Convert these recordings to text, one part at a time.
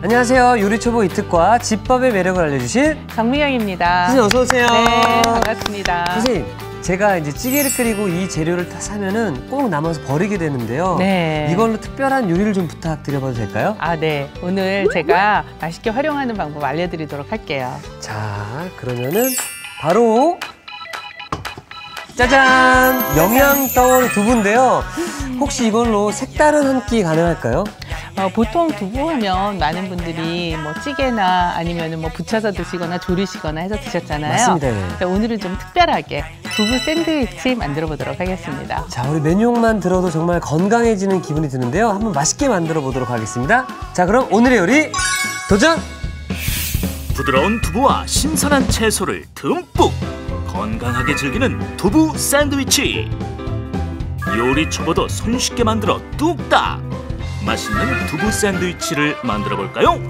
안녕하세요. 요리초보 이특과 집밥의 매력을 알려주실 정미영입니다. 선생님 어서 오세요. 네, 반갑습니다. 선생님, 제가 이제 찌개를 끓이고 이 재료를 다 사면은 꼭 남아서 버리게 되는데요. 네. 이걸로 특별한 요리를 좀 부탁드려봐도 될까요? 아, 네. 오늘 제가 맛있게 활용하는 방법 알려드리도록 할게요. 자, 그러면은 바로 짜잔! 영양 덩어리 두부인데요. 혹시 이걸로 색다른 한 끼 가능할까요? 보통 두부 하면 많은 분들이 뭐 찌개나 아니면 뭐 부쳐서 드시거나 조리시거나 해서 드셨잖아요. 맞습니다. 예. 오늘은 좀 특별하게 두부 샌드위치 만들어 보도록 하겠습니다. 자, 우리 메뉴만 들어도 정말 건강해지는 기분이 드는데요. 한번 맛있게 만들어 보도록 하겠습니다. 자, 그럼 오늘의 요리 도전! 부드러운 두부와 신선한 채소를 듬뿍 건강하게 즐기는 두부 샌드위치. 요리 초보도 손쉽게 만들어 뚝딱 맛있는 두부 샌드위치를 만들어 볼까요?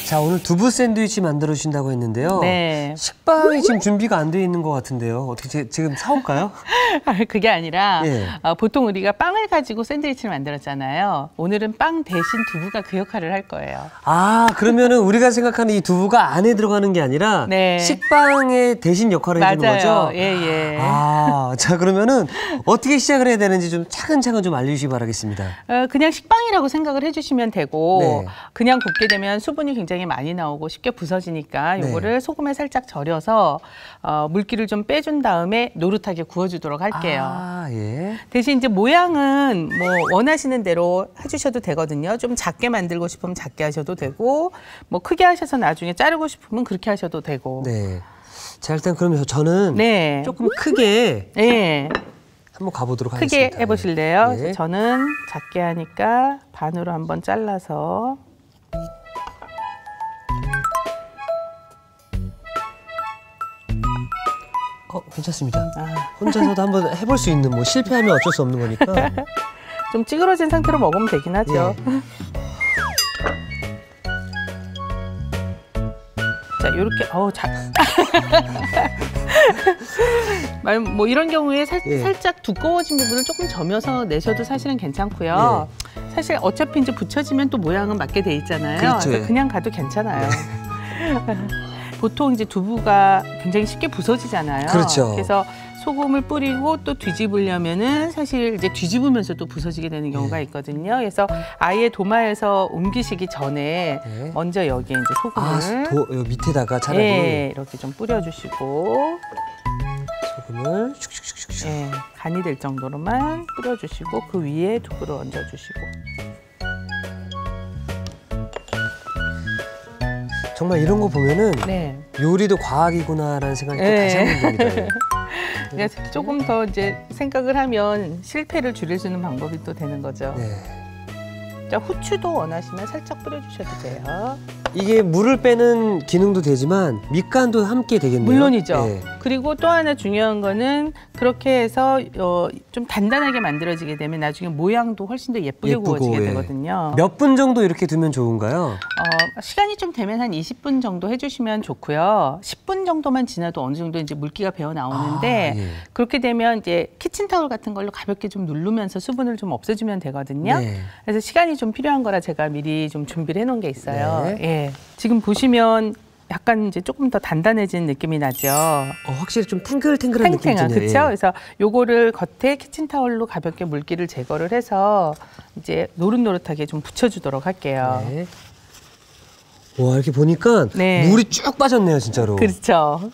자, 오늘 두부 샌드위치 만들어 주신다고 했는데요. 네. 식빵이 지금 준비가 안 돼 있는 것 같은데요. 어떻게 지금 사올까요? 그게 아니라 예. 보통 우리가 빵을 가지고 샌드위치를 만들었잖아요. 오늘은 빵 대신 두부가 그 역할을 할 거예요. 아, 그러면은 우리가 생각하는 이 두부가 안에 들어가는 게 아니라 네. 식빵의 대신 역할을 해주는 거죠? 맞아요. 예, 예. 아, 자, 그러면은 어떻게 시작을 해야 되는지 좀 차근차근 좀 알려주시기 바라겠습니다. 그냥 식빵이라고 생각을 해주시면 되고 네. 그냥 굽게 되면 수분이 굉장히 많이 나오고 쉽게 부서지니까 요거를 네. 소금에 살짝 절여서 물기를 좀 빼준 다음에 노릇하게 구워주도록 할게요. 아, 예. 대신 이제 모양은 뭐 원하시는 대로 해주셔도 되거든요. 좀 작게 만들고 싶으면 작게 하셔도 되고 뭐 크게 하셔서 나중에 자르고 싶으면 그렇게 하셔도 되고. 네. 자, 일단 그러면 저는 네. 조금 크게 네. 한번 가보도록 크게 하겠습니다. 해보실래요? 네. 저는 작게 하니까 반으로 한번 잘라서. 괜찮습니다. 아. 혼자서도 한번 해볼 수 있는, 뭐 실패하면 어쩔 수 없는 거니까. 좀 찌그러진 상태로 먹으면 되긴 하죠. 예. 자, 요렇게, 뭐 이런 경우에 예. 살짝 두꺼워진 부분을 조금 점여서 내셔도 사실은 괜찮고요. 사실 어차피 이제 붙여지면 또 모양은 맞게 돼 있잖아요. 그렇죠. 그래서 그냥 가도 괜찮아요. 보통 이제 두부가 굉장히 쉽게 부서지잖아요. 그렇죠. 그래서 소금을 뿌리고 또 뒤집으려면은 사실 이제 뒤집으면서 또 부서지게 되는 경우가 있거든요. 그래서 아예 도마에서 옮기시기 전에 네. 먼저 여기에 이제 소금을 여기 밑에다가 차라리 네, 이렇게 좀 뿌려주시고 소금을 슉슉슉슉. 네, 간이 될 정도로만 뿌려주시고 그 위에 두부를 얹어주시고. 정말 이런 거 보면은 네. 요리도 과학이구나라는 생각이 또 네. 다시 한번 듭니다. 그러니까 조금 더 이제 생각을 하면 실패를 줄일 수 있는 방법이 또 되는 거죠. 네. 자, 후추도 원하시면 살짝 뿌려주셔도 돼요. 이게 물을 빼는 기능도 되지만 밑간도 함께 되겠네요. 물론이죠. 네. 그리고 또 하나 중요한 거는 그렇게 해서 좀 단단하게 만들어지게 되면 나중에 모양도 훨씬 더 예쁘게 구워지게 되거든요. 몇 분 정도 이렇게 두면 좋은가요? 시간이 좀 되면 한 20분 정도 해주시면 좋고요. 10분 정도만 지나도 어느 정도 이제 물기가 배어 나오는데 예. 그렇게 되면 이제 키친타올 같은 걸로 가볍게 좀 누르면서 수분을 좀 없애주면 되거든요. 네. 그래서 시간이 좀 필요한 거라 제가 미리 좀 준비를 해놓은 게 있어요. 네. 예. 지금 보시면 약간 이제 조금 더 단단해진 느낌이 나죠. 확실히 좀 탱글탱글한 느낌이 탱탱한, 드네요. 그렇죠? 그래서 요거를 겉에 키친타올로 가볍게 물기를 제거를 해서 이제 노릇노릇하게 좀 붙여주도록 할게요. 네. 와, 이렇게 보니까 네. 물이 쭉 빠졌네요, 진짜로. 그렇죠.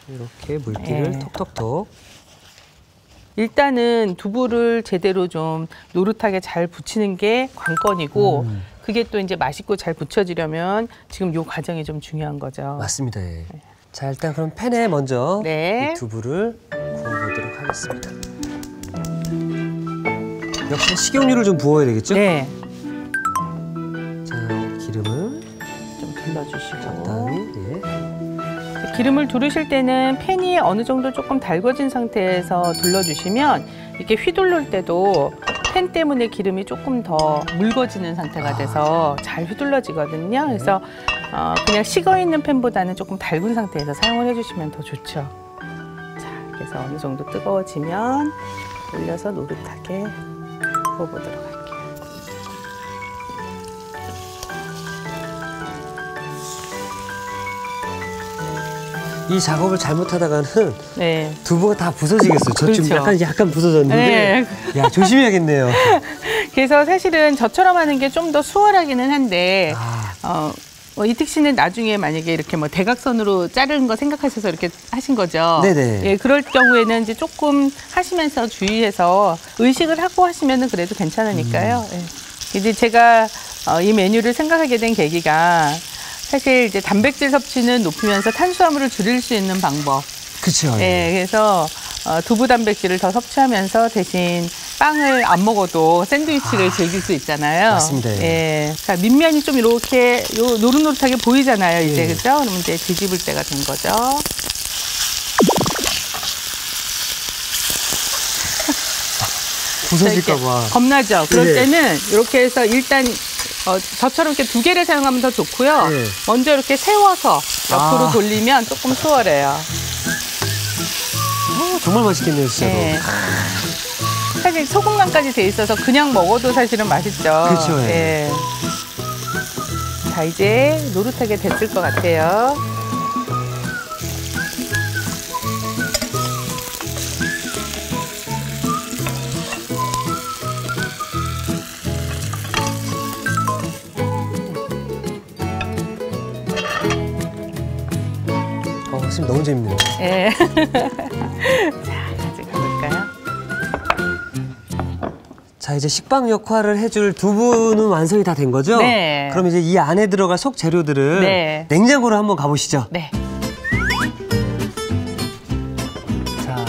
이렇게 물기를 네. 톡톡톡. 일단은 두부를 제대로 좀 노릇하게 잘 붙이는 게 관건이고 그게 또 이제 맛있고 잘 붙여지려면 지금 요 과정이 좀 중요한 거죠. 맞습니다. 예. 자, 일단 그럼 팬에 먼저 네. 이 두부를 구워보도록 하겠습니다. 역시 식용유를 좀 부어야 되겠죠? 네. 자, 기름을 좀 둘러주시고. 적당히. 예. 기름을 두르실 때는 팬이 어느 정도 조금 달궈진 상태에서 둘러주시면 이렇게 휘둘를 때도 팬 때문에 기름이 조금 더 묽어지는 상태가 돼서 잘 휘둘러지거든요. 그래서 그냥 식어있는 팬보다는 조금 달군 상태에서 사용을 해주시면 더 좋죠. 자, 그래서 어느 정도 뜨거워지면 올려서 노릇하게 구워보도록 할게요. 이 작업을 잘못하다가는 네. 두부가 다 부서지겠어요. 저 지금 그렇죠. 약간 부서졌는데, 야 조심해야겠네요. 그래서 사실은 저처럼 하는 게 좀 더 수월하기는 한데 아, 이특 씨는 나중에 만약에 이렇게 뭐 대각선으로 자르는 거 생각하셔서 이렇게 하신 거죠. 네네. 예, 그럴 경우에는 이제 조금 하시면서 주의해서 의식을 하고 하시면은 그래도 괜찮으니까요. 예. 이제 제가 이 메뉴를 생각하게 된 계기가 사실 이제 단백질 섭취는 높이면서 탄수화물을 줄일 수 있는 방법. 그렇죠. 예, 그래서 두부 단백질을 더 섭취하면서 대신 빵을 안 먹어도 샌드위치를 즐길 수 있잖아요. 맞습니다. 예. 자, 밑면이 좀 이렇게 노릇노릇하게 보이잖아요, 이제. 예. 그죠? 그러면 이제 뒤집을 때가 된 거죠. 부서질까봐. 겁나죠? 그럴 네. 때는 이렇게 해서 일단 저처럼 이렇게 두 개를 사용하면 더 좋고요. 네. 먼저 이렇게 세워서 옆으로 돌리면 조금 수월해요. 정말 맛있겠네요, 진짜로. 예. 사실 소금간까지 돼 있어서 그냥 먹어도 사실은 맛있죠. 그렇죠, 예. 예. 자, 이제 노릇하게 됐을 것 같아요. 지금 너무 재밌네요. 예. 자, 이제 가볼까요? 자, 이제 식빵 역할을 해줄 두부는 완성이 다 된 거죠? 네. 그럼 이제 이 안에 들어갈 속 재료들을 네. 냉장고로 한번 가보시죠. 네. 자,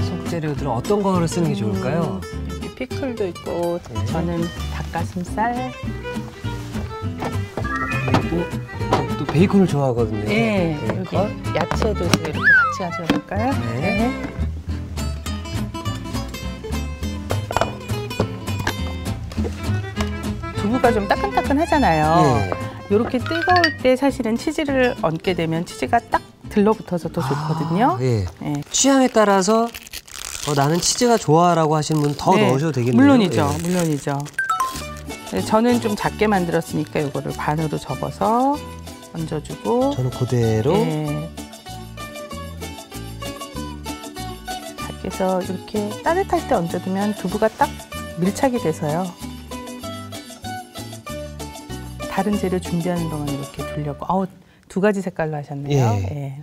속 재료들은 어떤 거를 쓰는 게 좋을까요? 여기 피클도 있고, 네. 저는 닭가슴살. 그리고 또 베이컨을 좋아하거든요. 네. 여기 베이컨. 야채도 제가 이렇게 같이 가져볼까요? 네. 두부가 좀 따끈따끈하잖아요. 네. 이렇게 뜨거울 때 사실은 치즈를 얹게 되면 치즈가 딱 들러붙어서 더 좋거든요. 예. 네. 취향에 따라서 나는 치즈가 좋아라고 하시는 분 더 네, 넣으셔도 되겠네요. 물론이죠. 예. 물론이죠. 네, 저는 좀 작게 만들었으니까 이거를 반으로 접어서 얹어주고. 저는 그대로 네. 작게 해서 이렇게 따뜻할 때 얹어두면 두부가 딱 밀착이 돼서요. 다른 재료 준비하는 동안 이렇게 두려고. 두 가지 색깔로 하셨네요. 예. 예.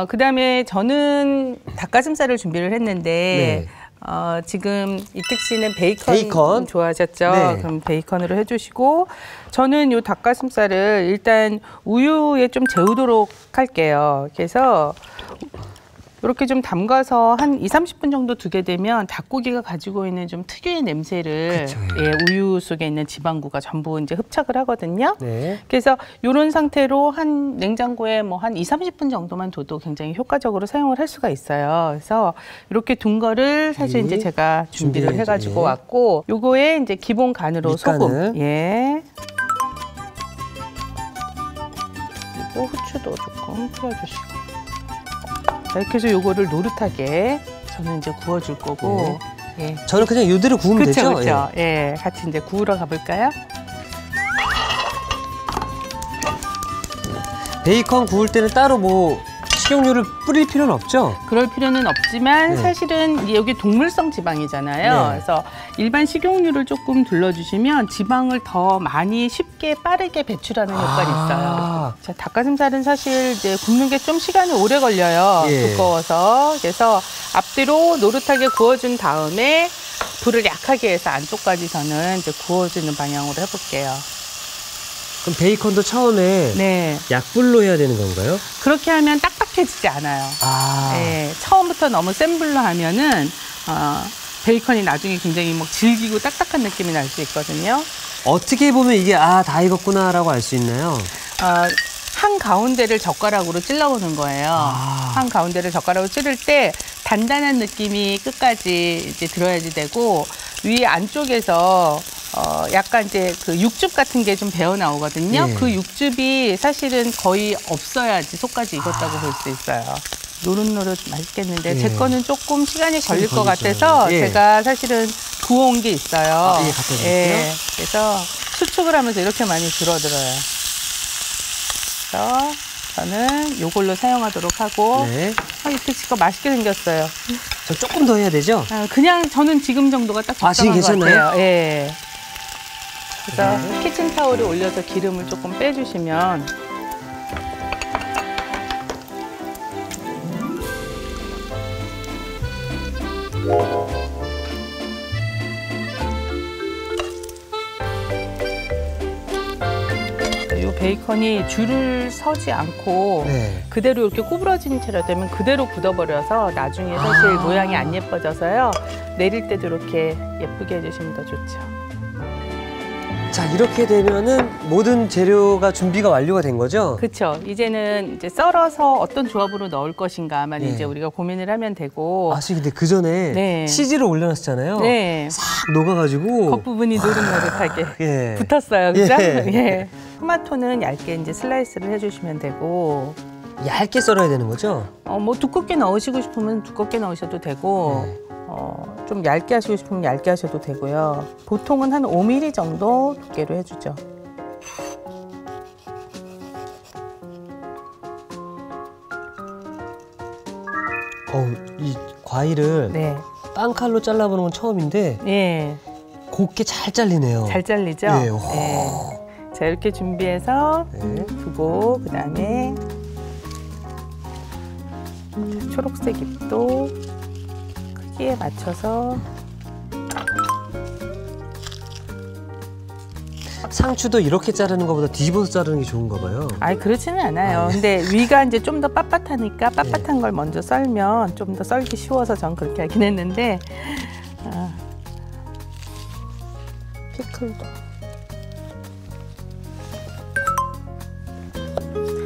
그다음에 저는 닭가슴살을 준비를 했는데 네. 지금 이특 씨는 베이컨 좋아하셨죠? 네. 그럼 베이컨으로 해주시고 저는 이 닭가슴살을 일단 우유에 좀 재우도록 할게요. 그래서 이렇게 좀 담가서 한 20-30분 정도 두게 되면 닭고기가 가지고 있는 좀 특유의 냄새를 그쵸, 예, 우유 속에 있는 지방구가 전부 이제 흡착을 하거든요. 네. 그래서 이런 상태로 한 냉장고에 뭐 한 20-30분 정도만 둬도 굉장히 효과적으로 사용을 할 수가 있어요. 그래서 이렇게 둔 거를 사실 이제 제가 준비를 해가지고 예. 왔고 요거에 이제 기본 간으로 밑간을. 소금, 예. 그리고 후추도 조금 뿌려주시고. 자, 이렇게 해서 요거를 노릇하게 저는 이제 구워줄 거고. 예. 저는 그냥 이대로 구우면 그렇죠, 되죠? 그렇죠. 예, 같이 이제 구우러 가볼까요? 베이컨 구울 때는 따로 뭐 식용유를 뿌릴 필요는 없죠? 그럴 필요는 없지만 네. 사실은 이제 여기 동물성 지방이잖아요. 네. 그래서 일반 식용유를 조금 둘러주시면 지방을 더 많이 쉽게 빠르게 배출하는 효과가 있어요. 자, 닭가슴살은 사실 이제 굽는 게 좀 시간이 오래 걸려요. 예. 두꺼워서. 그래서 앞뒤로 노릇하게 구워준 다음에 불을 약하게 해서 안쪽까지 저는 이제 구워주는 방향으로 해볼게요. 그럼 베이컨도 처음에 네. 약불로 해야 되는 건가요? 그렇게 하면 딱딱해지지 않아요. 예, 처음부터 너무 센 불로 하면은 베이컨이 나중에 굉장히 막 질기고 딱딱한 느낌이 날 수 있거든요. 어떻게 보면 이게 다 익었구나라고 알 수 있나요? 한 가운데를 젓가락으로 찔러보는 거예요. 한 가운데를 젓가락으로 찌를 때 단단한 느낌이 끝까지 이제 들어야지 되고 위 안쪽에서 약간 이제 그 육즙 같은 게 좀 배어 나오거든요. 네. 그 육즙이 사실은 거의 없어야지 속까지 익었다고 볼 수 있어요. 노릇노릇 맛있겠는데 제 거는 조금 시간이 걸릴 것 같아서 예. 제가 사실은 구워온 게 있어요. 예, 갖다 드릴게요. 예, 그래서 수축을 하면서 이렇게 많이 줄어들어요. 그래서 저는 이걸로 사용하도록 하고. 네. 이특 씨 거 맛있게 생겼어요. 저 조금 더 해야 되죠? 그냥 저는 지금 정도가 딱 지금 적당한 것 괜찮나요? 같아요. 예. 그래서 키친타올에 올려서 기름을 조금 빼주시면 이 베이컨이 줄을 서지 않고 네. 그대로 이렇게 구부러진 채로 되면 그대로 굳어버려서 나중에 사실 모양이 안 예뻐져서요. 내릴 때도 이렇게 예쁘게 해주시면 더 좋죠. 자, 이렇게 되면은 모든 재료가 준비가 완료가 된 거죠? 그렇죠. 이제는 이제 썰어서 어떤 조합으로 넣을 것인가만 네. 이제 우리가 고민을 하면 되고. 선생님, 근데 그 전에 네. 치즈를 올려놨잖아요. 네. 싹 녹아가지고. 겉부분이 노릇노릇하게 예. 붙었어요. 그죠? 예. 예. 토마토는 얇게 이제 슬라이스를 해주시면 되고. 얇게 썰어야 되는 거죠? 뭐 두껍게 넣으시고 싶으면 두껍게 넣으셔도 되고. 네. 좀 얇게 하시고 싶으면 얇게 하셔도 되고요. 보통은 한 5mm 정도 두께로 해주죠. 이 과일을 네. 빵칼로 잘라보는 건 처음인데 예. 곱게 잘 잘리네요. 잘 잘리죠? 예. 네. 자, 이렇게 준비해서 네. 두고 그다음에 초록색 잎도 크기에 맞춰서 상추도 이렇게 자르는 것보다 뒤집어서 자르는 게 좋은가 봐요. 아니 그렇지는 않아요. 근데 위가 이제 좀 더 빳빳하니까 빳빳한 걸 먼저 썰면 좀 더 썰기 쉬워서 전 그렇게 하긴 했는데 피클도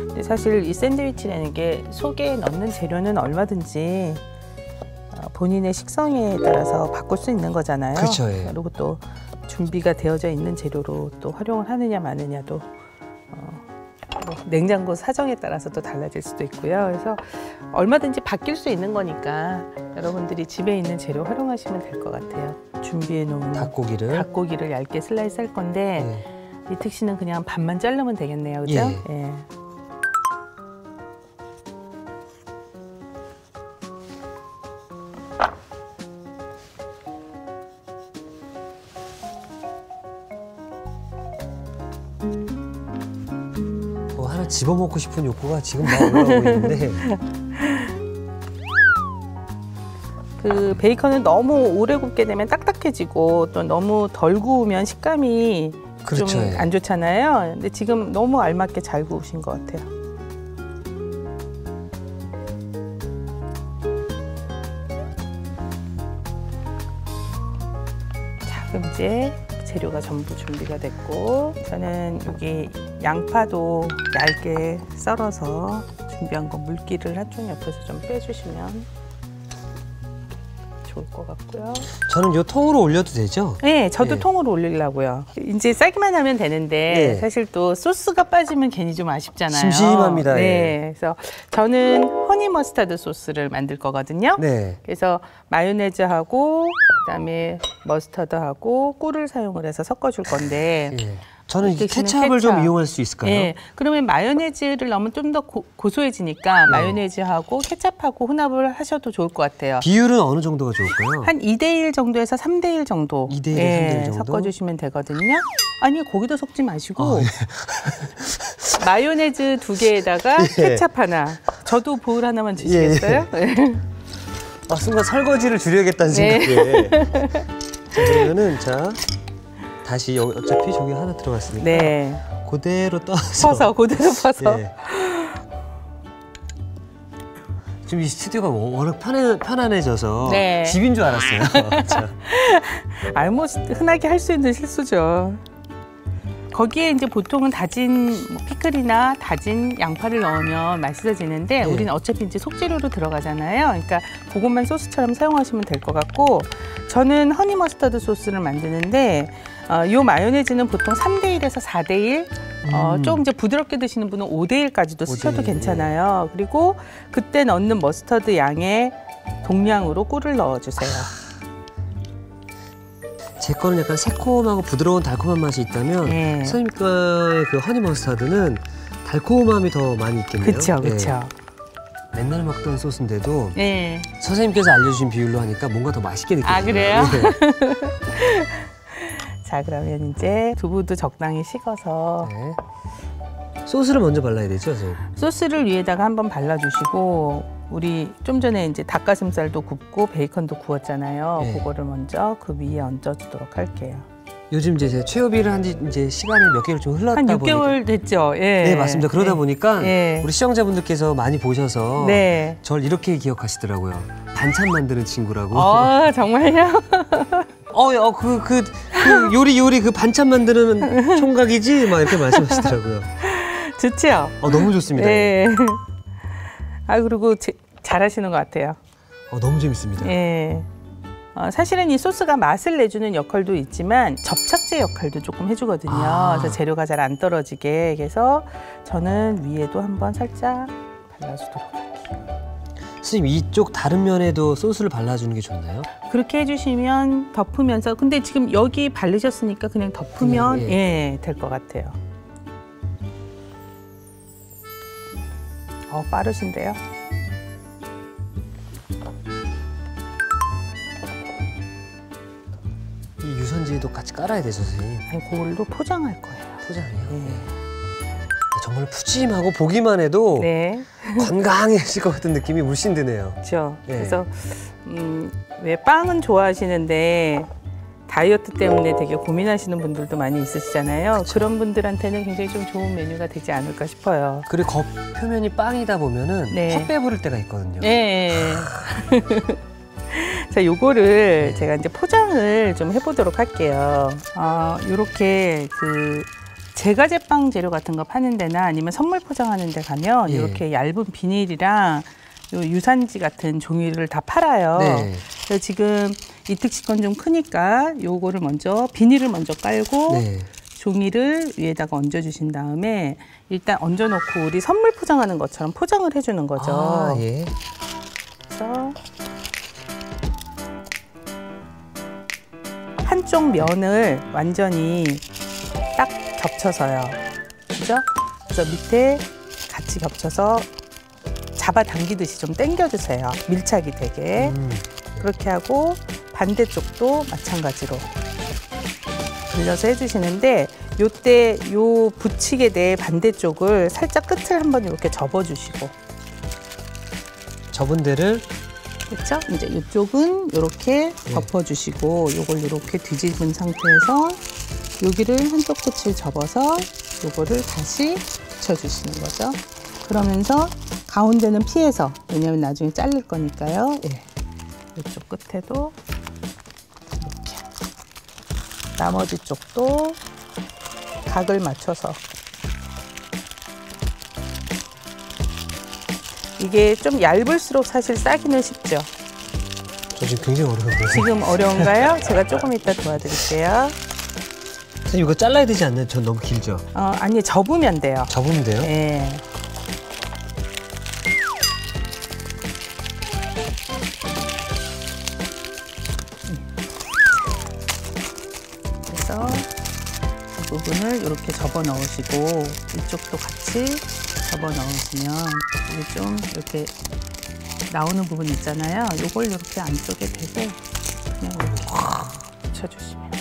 근데 사실 이 샌드위치라는 게 속에 넣는 재료는 얼마든지 본인의 식성에 따라서 바꿀 수 있는 거잖아요. 그렇죠. 예. 그리고 또 준비가 되어져 있는 재료로 또 활용을 하느냐 마느냐도 뭐 냉장고 사정에 따라서 또 달라질 수도 있고요. 그래서 얼마든지 바뀔 수 있는 거니까 여러분들이 집에 있는 재료 활용하시면 될 것 같아요. 준비해 놓은 닭고기를 얇게 슬라이스 할 건데 이특 씨는 그냥 반만 자르면 되겠네요. 그죠? 예. 하나 집어먹고 싶은 욕구가 지금 막 올라오고 있는데 그 베이컨은 너무 오래 굽게 되면 딱딱해지고 또 너무 덜 구우면 식감이 그렇죠, 좀 예. 안 좋잖아요. 근데 지금 너무 알맞게 잘 구우신 것 같아요. 자, 그럼 이제 재료가 전부 준비가 됐고 저는 여기 양파도 얇게 썰어서 준비한 거 물기를 한쪽 옆에서 좀 빼주시면 좋을 것 같고요. 저는 요 통으로 올려도 되죠? 네, 저도 예. 통으로 올리려고요. 이제 싸기만 하면 되는데 예. 사실 또 소스가 빠지면 괜히 좀 아쉽잖아요. 심심합니다. 네, 예. 그래서 저는 허니 머스타드 소스를 만들 거거든요. 네. 그래서 마요네즈하고 그다음에 머스타드하고 꿀을 사용을 해서 섞어줄 건데 예. 저는 이 드시는 케찹을 케찹. 좀 이용할 수 있을까요? 예, 그러면 마요네즈를 넣으면 좀 더 고소해지니까 마요네즈하고 케찹하고 혼합을 하셔도 좋을 것 같아요. 비율은 어느 정도가 좋을까요? 한 2대1 정도에서 3대1 정도, 2대1, 예, 3대1 정도? 섞어주시면 되거든요. 아니, 거기다 섞지 마시고 예. 마요네즈 2개에다가 예. 케찹 하나, 저도 보울 하나만 주시겠어요? 순간 설거지를 줄여야겠다는 네. 생각에 자, 그러면은 자 다시 여기 어차피 저기 하나 들어갔으니까 네, 그대로 떠서 퍼서, 그대로 퍼서. 예. 지금 이 스튜디오가 워낙 편안해져서 네. 집인 줄 알았어요. 자. 아유, 뭐 흔하게 할 수 있는 실수죠. 거기에 이제 보통은 다진 피클이나 다진 양파를 넣으면 맛있어지는데 네. 우리는 어차피 이제 속재료로 들어가잖아요. 그러니까 그것만 소스처럼 사용하시면 될 것 같고 저는 허니 머스타드 소스를 만드는데 이 마요네즈는 보통 3대1에서 4대1 좀 이제 부드럽게 드시는 분은 5대1까지도 쓰셔도 5대1, 괜찮아요. 그리고 그때 넣는 머스타드 양의 동량으로 꿀을 넣어주세요. 제 거는 약간 새콤하고 부드러운 달콤한 맛이 있다면 네. 선생님 거의 그 허니 머스타드는 달콤함이 더 많이 있겠네요. 그쵸, 그쵸. 맨날 먹던 소스인데도 네. 선생님께서 알려주신 비율로 하니까 뭔가 더 맛있게 느껴져요. 아, 그래요? 네. 자, 그러면 이제 두부도 적당히 식어서 네. 소스를 먼저 발라야 되죠, 선생님? 소스를 위에다가 한번 발라주시고 우리 좀 전에 이제 닭가슴살도 굽고 베이컨도 구웠잖아요. 네. 그거를 먼저 그 위에 얹어주도록 할게요. 요즘 이제 최요비를 한 지 이제 시간이 몇 개월 좀 흘렀다 한 보니까 6개월 됐죠. 예. 네, 맞습니다. 그러다 네. 보니까 네. 우리 시청자분들께서 많이 보셔서 네. 절 이렇게 기억하시더라고요. 반찬 만드는 친구라고. 정말요? 그 요리 그 반찬 만드는 총각이지? 막 이렇게 말씀하시더라고요. 좋죠? 너무 좋습니다. 네. 그리고 잘하시는 것 같아요. 너무 재밌습니다. 예. 사실은 이 소스가 맛을 내주는 역할도 있지만 접착제 역할도 조금 해주거든요. 그래서 재료가 잘 안 떨어지게. 그래서 저는 위에도 한번 살짝 발라주도록 할게요. 선생님, 이쪽 다른 면에도 소스를 발라주는 게 좋나요? 그렇게 해주시면 덮으면서, 근데 지금 여기 바르셨으니까 그냥 덮으면 될 것 같아요. 빠르신데요? 이 유선지도 같이 깔아야 되죠, 선생님? 아니, 그걸로 포장할 거예요. 포장해요? 네. 정말 푸짐하고 보기만 해도 네. 건강해질 것 같은 느낌이 물씬 드네요. 그렇죠. 네. 그래서 왜 빵은 좋아하시는데 다이어트 때문에 되게 고민하시는 분들도 많이 있으시잖아요. 그런 분들한테는 굉장히 좀 좋은 메뉴가 되지 않을까 싶어요. 그리고 겉 표면이 빵이다 보면은 네. 헛 배부를 때가 있거든요. 네. 자, 요거를 제가 이제 포장을 좀 해보도록 할게요. 요렇게 제과제빵 재료 같은 거 파는 데나 아니면 선물 포장하는 데 가면 이렇게 얇은 비닐이랑 요 유산지 같은 종이를 다 팔아요. 네. 그래서 지금 이특식 건 좀 크니까 요거를 먼저 비닐을 먼저 깔고 네. 종이를 위에다가 얹어주신 다음에 일단 얹어놓고 우리 선물 포장하는 것처럼 포장을 해주는 거죠. 예. 그래서 한쪽 면을 완전히 딱 겹쳐서요. 그죠? 그래서 밑에 같이 겹쳐서 잡아당기듯이 좀 당겨주세요. 밀착이 되게. 그렇게 하고 반대쪽도 마찬가지로 돌려서 해주시는데 요때 요 붙이게 될 반대쪽을 살짝 끝을 한번 이렇게 접어주시고 접은 데를 그렇죠? 이제 이쪽은 이렇게 덮어주시고 요걸 이렇게 뒤집은 상태에서 여기를 한쪽 끝을 접어서 요거를 다시 붙여주시는 거죠. 그러면서 가운데는 피해서, 왜냐면 나중에 자를 거니까요. 이쪽 끝에도 이렇게 나머지 쪽도 각을 맞춰서 이게 좀 얇을수록 사실 싸기는 쉽죠. 저 지금 굉장히 어려운데요. 지금 어려운가요? 제가 조금 이따 도와드릴게요. 선생님, 이거 잘라야 되지 않나요? 전 너무 길죠? 아니, 접으면 돼요. 접으면 돼요? 네. 그래서 이 부분을 이렇게 접어 넣으시고 이쪽도 같이 접어 넣으시면 이게 좀 이렇게 나오는 부분 있잖아요. 요걸 이렇게 안쪽에 대게 그냥 이렇게 붙여주시면,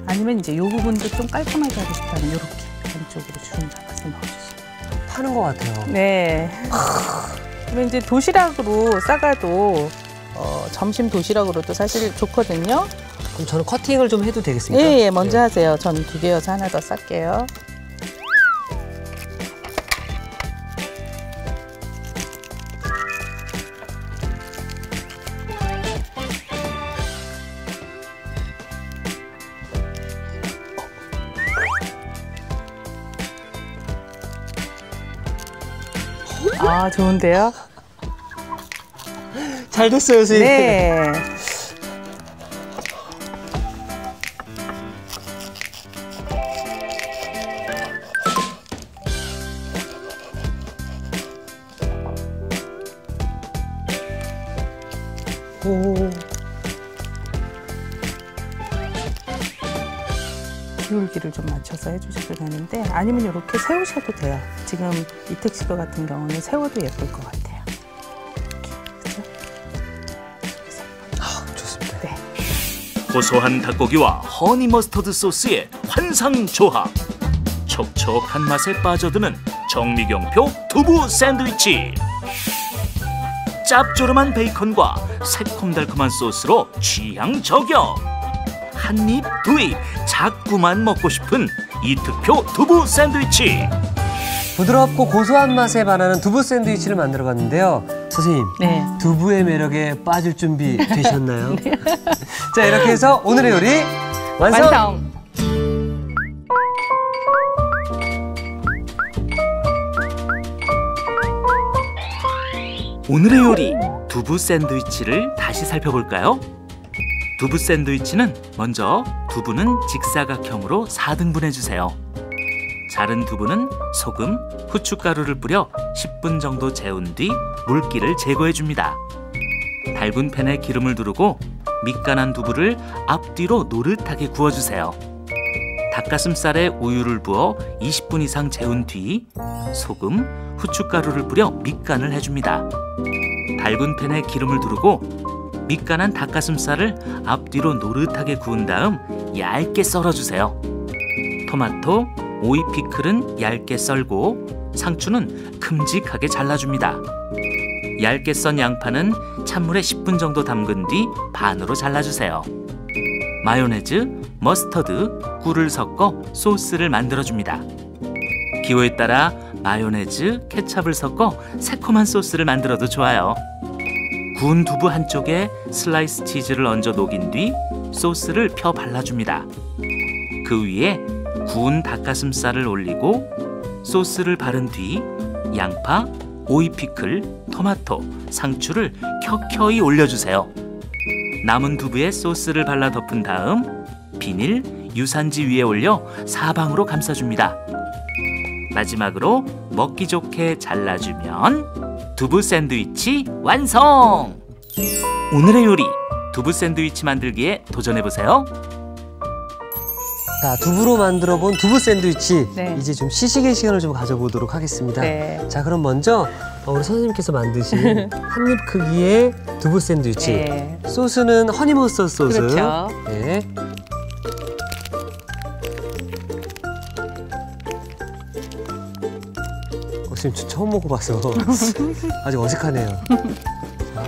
아니면 이제 요 부분도 좀 깔끔하게 하고 싶다면 이렇게 안쪽으로 주름 잡아서 넣어주시면 파는 것 같아요. 네. 그러면 이제 도시락으로 싸가도 점심 도시락으로도 사실 좋거든요. 그럼 저는 커팅을 좀 해도 되겠습니까? 예, 먼저 하세요. 저는 2개여서 하나 더 쌀게요. 좋은데요? 잘 됐어요, 선생님. 네. 오. 기울기를 좀 맞춰서 해주셔도 되는데 아니면 이렇게 세우셔도 돼요. 지금 이택식도 같은 경우는 세워도 예쁠 것 같아요. 그렇죠? 좋습니다. 네. 고소한 닭고기와 허니 머스터드 소스의 환상 조합. 촉촉한 맛에 빠져드는 정미경표 두부 샌드위치. 짭조름한 베이컨과 새콤달콤한 소스로 취향 저격. 한 입, 두 입, 자꾸만 먹고 싶은 이특표 두부 샌드위치. 부드럽고 고소한 맛에 반하는 두부 샌드위치를 만들어봤는데요. 선생님, 네. 두부의 매력에 빠질 준비 되셨나요? 네. 자, 이렇게 해서 오늘의 요리 완성! 완성! 오늘의 요리 두부 샌드위치를 다시 살펴볼까요? 두부 샌드위치는 먼저 두부는 직사각형으로 4등분해 주세요. 자른 두부는 소금, 후춧가루를 뿌려 10분 정도 재운 뒤 물기를 제거해 줍니다. 달군 팬에 기름을 두르고 밑간한 두부를 앞뒤로 노릇하게 구워주세요. 닭가슴살에 우유를 부어 20분 이상 재운 뒤 소금, 후춧가루를 뿌려 밑간을 해줍니다. 달군 팬에 기름을 두르고 밑간한 닭가슴살을 앞뒤로 노릇하게 구운 다음 얇게 썰어주세요. 토마토, 오이 피클은 얇게 썰고 상추는 큼직하게 잘라줍니다. 얇게 썬 양파는 찬물에 10분 정도 담근 뒤 반으로 잘라주세요. 마요네즈, 머스터드, 꿀을 섞어 소스를 만들어줍니다. 기호에 따라 마요네즈, 케첩을 섞어 새콤한 소스를 만들어도 좋아요. 구운 두부 한쪽에 슬라이스 치즈를 얹어 녹인 뒤 소스를 펴 발라줍니다. 그 위에 구운 닭가슴살을 올리고 소스를 바른 뒤 양파, 오이 피클, 토마토, 상추를 켜켜이 올려주세요. 남은 두부에 소스를 발라 덮은 다음 비닐, 유산지 위에 올려 사방으로 감싸줍니다. 마지막으로 먹기 좋게 잘라주면 두부 샌드위치 완성! 오늘의 요리 두부 샌드위치 만들기에 도전해보세요. 자, 두부로 만들어본 두부 샌드위치. 네. 이제 좀 시식의 시간을 좀 가져보도록 하겠습니다. 네. 자, 그럼 먼저 우리 선생님께서 만드신 한 입 크기의 두부 샌드위치. 네. 소스는 허니 머스터드 소스. 그렇죠. 네. 지금 처음 먹어봐서 아직 어색하네요. 자.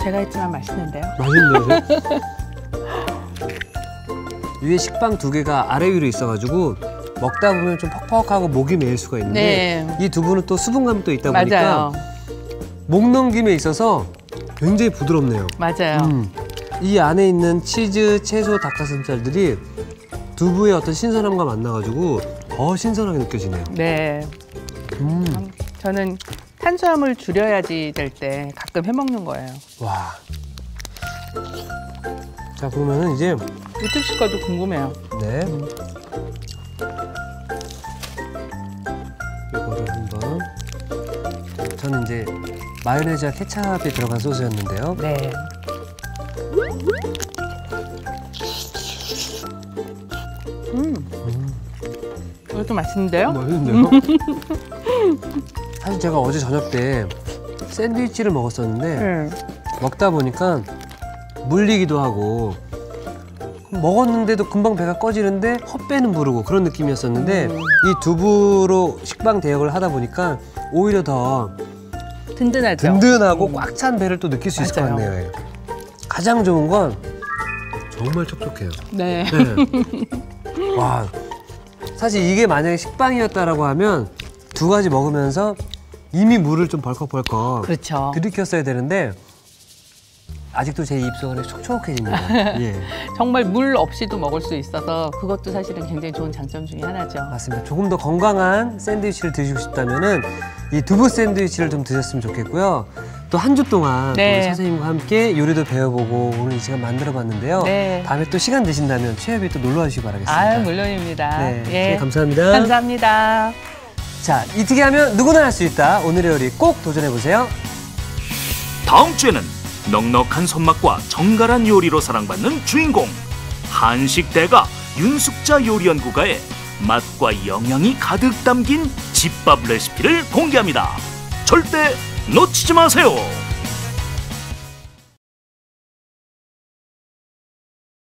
제가 했지만 맛있는데요. 맛있네요. 위에 식빵 2개가 아래 위로 있어가지고 먹다 보면 좀 퍽퍽하고 목이 메일 수가 있는데 네. 이 두부는 또 수분감이 또 있다 보니까 맞아요. 목 넘김에 있어서 굉장히 부드럽네요. 맞아요. 이 안에 있는 치즈, 채소, 닭가슴살들이 두부의 어떤 신선함과 만나가지고 더 신선하게 느껴지네요. 네. 저는 탄수화물 줄여야지 될 때 가끔 해먹는 거예요. 와. 자, 그러면은 이제 이특식 거도 궁금해요. 네. 이거를 한번. 저는 이제 마요네즈와 케찹이 들어간 소스였는데요. 네. 이것도 맛있는데요? 맛있는데요? 사실 제가 어제 저녁 때 샌드위치를 먹었었는데 먹다 보니까 물리기도 하고 먹었는데도 금방 배가 꺼지는데 헛배는 부르고 그런 느낌이었었는데 이 두부로 식빵 대역을 하다 보니까 오히려 더 든든하죠. 든든하고 꽉 찬 배를 또 느낄 수 있을 것 맞아요. 같네요. 가장 좋은 건 정말 촉촉해요. 네. 네. 와, 사실 이게 만약에 식빵이었다라고 하면 2가지 먹으면서 이미 물을 좀 벌컥벌컥 그렇죠. 들이켰어야 되는데 아직도 제 입속은 촉촉해집니다. 예. 정말 물 없이도 먹을 수 있어서 그것도 사실은 굉장히 좋은 장점 중에 하나죠. 맞습니다. 조금 더 건강한 샌드위치를 드시고 싶다면은 이 두부 샌드위치를 좀 드셨으면 좋겠고요. 또 한 주 동안 네. 우리 선생님과 함께 요리도 배워보고 오늘 이 시간 만들어봤는데요. 네. 다음에 또 시간 되신다면 최협이 또 놀러 와주시기 바라겠습니다. 아유, 물론입니다. 네, 예. 선생님 감사합니다. 감사합니다. 자, 이특이 하면 누구나 할 수 있다. 오늘의 요리 꼭 도전해보세요. 다음 주에는 넉넉한 손맛과 정갈한 요리로 사랑받는 주인공 한식 대가 윤숙자 요리연구가의 맛과 영양이 가득 담긴 집밥 레시피를 공개합니다. 절대 놓치지 마세요.